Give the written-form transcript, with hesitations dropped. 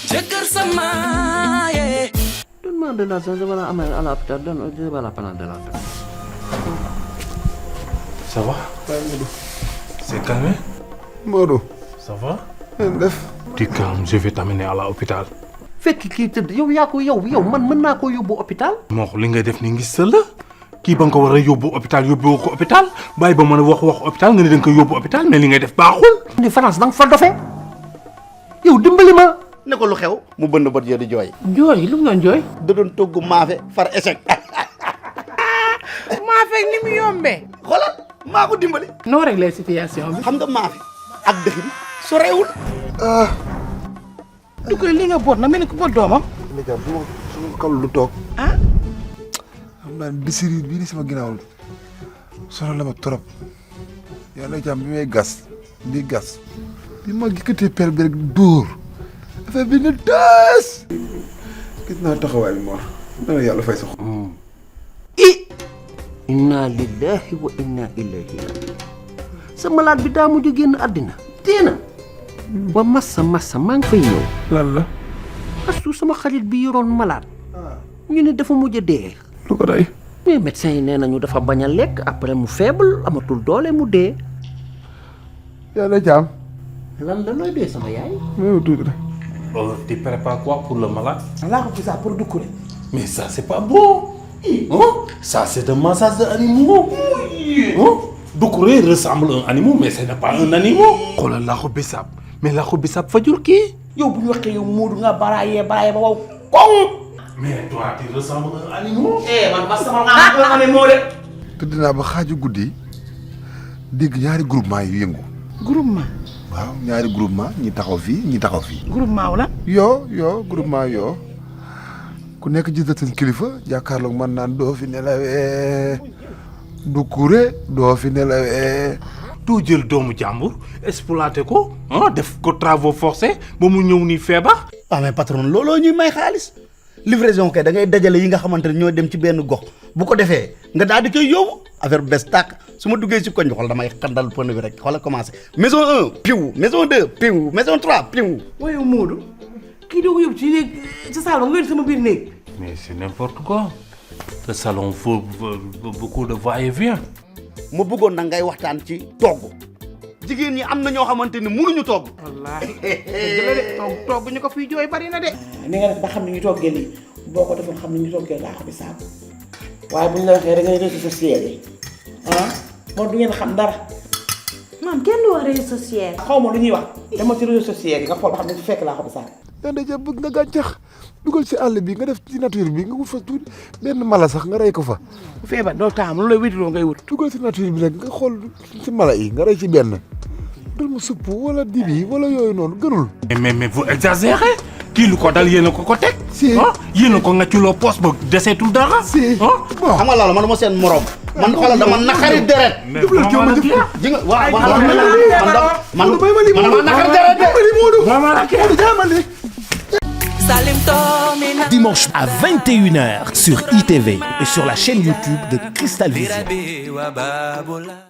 jëkkër sama ye. Donne-moi de l'argent, je vais l'amener à l'hôpital, je vais la prendre de l'argent. Ça va? C'est calmé? Modou. Ça va? Def. Tu calmes, je vais t'amener à l'hôpital. Fekk kii tëdd yow yaa ko yow man mën naa ko yóbbu hôpital. moo li nga def ni ngi sël la kii ba nga ko war a yóbbu hôpital yóbbu ko hôpital bàyyi ba mën a wax hôpital nga ne da nga koy yóbbu hôpital mais li ngay def baaxul. ni France da nga fa dofee yow dimbali ma. ne ko lu xew mu bënn bët ya di jooy. jooy lu mu doon jooy. da doon togg maafe far échec. maafe ni mu yombee. xoolal maa ko dimbali. noo réglé situation bi. xam nga maafe ak dëxin sorewul. du koy li nga boot na mel ni ku boot doomam. Léegi su ma kaw lu toog. ah. xam naa bisiri bii ni sama ginnaaw sonal la ma trop. yàlla jàmm bi may gas di gas bi ma yëkkatee per bi rek dóor affaire bi ne taas. gis naa taxawaay bi Mor dana yàlla fay sa xol. inna lillahi wa inna ilayhi rajiun sa malade bi daa mujj génn àddina dee na wa massa maa ngi fay ñëw. lan la. astu sama xarit bi yoroon malade ñu ne dafa mujj a dee. lu ko rey. mais médecin yi nee nañu dafa bañ a lekk après mu faible amatul doole mu dee. yàlla jàmm. lan la looy dee sama yaay. mais tuuti rek. Tu prépares quoi pour le malade? laa ko ça pour dukkure. Mais ça c'est pas bon. Hein? Ça c'est un massage d'animaux. Hein? Doucouré ressemble à un animal mais ce n'est pas un animal. xoolal laaxu bisaab mais laaxu bisaab fajul kii. yow bu ñu waxee yow Moodu nga baraayee ba wow koŋ. mais toi tu ressembles à un animal. man ba sama nga ne moo de. tëdd naa ba xaaju guddi dégg ñaari groupement yu yëngu. groupement. waaw ñaari groupement ñi taxaw fii ñi taxaw fii. groupement wala. yoo groupement yoo ku nekk gis na seen kilifa jàkkaarloog man naan doo fi nelawee du kure doo fi nelawee. doo jël doomu jàmbur exploité ko ah def ko travaux forcés ba mu ñëw nii feebar. waaw mais patron looloo ñuy may xaalis livraison kay da ngay dajale yi nga xamante ne ñoo dem ci benn gox bu ko defee nga daal di koy yóbbu affaire bu bees tàkk su ma duggee si koñ bi xool damay xandal pneu bi rek xoolal commencé maison 1 piw maison 2 piw maison 3 piw. waaye Moodu kii doo ko yóbbu ci néeg ci saal ba nga sama biir néeg. mais c'est n'importe quoi. Le salon faut beaucoup de va-et-vient. ma bëggoon nag ngay waxtaan ci togg jigéen ñi am na ñoo xamante ni mënuñu togg. wallaahi dëgg la de togg ñu ko fii jooy bari na de. ni nga def ba xam ne ñu toggee lii boo ko defoon xam ne ñu toggee laa ko bi saabu waaye bu ñu la waxee da ngay réseaux sociaux yi moom du ngeen xam dara. man kenn du wax réseaux sociaux. xaw ma lu ñuy wax dama ci réseaux sociaux yi nga xool ba xam ne ci fekk laa ko bi saabu. yaa ngi bëgg nga gàncax dugal ci àll bi nga def ci nature bi nga wut fa tuuti benn mala sax nga rey ko fa. bu feebar doo taamu lu lay wétiloo ngay wut. dugal ci nature bi rek nga xool ci mala yi nga rey ci benn. dal ma supp wala dibi wala yooyu noonu gënul. mais vous exagérez kii lu ko dal yéen a ko teg. si yéen a ko ngacculoo poos ba deseetul dara. si xam nga loolu man dama seen morom. man xoolal dama naqari deret. jublu jëw ma jëf ji nga waaw man dama naqari deret de. Dimanche à 21h sur ITV et sur la chaîne YouTube de Cristal Vision.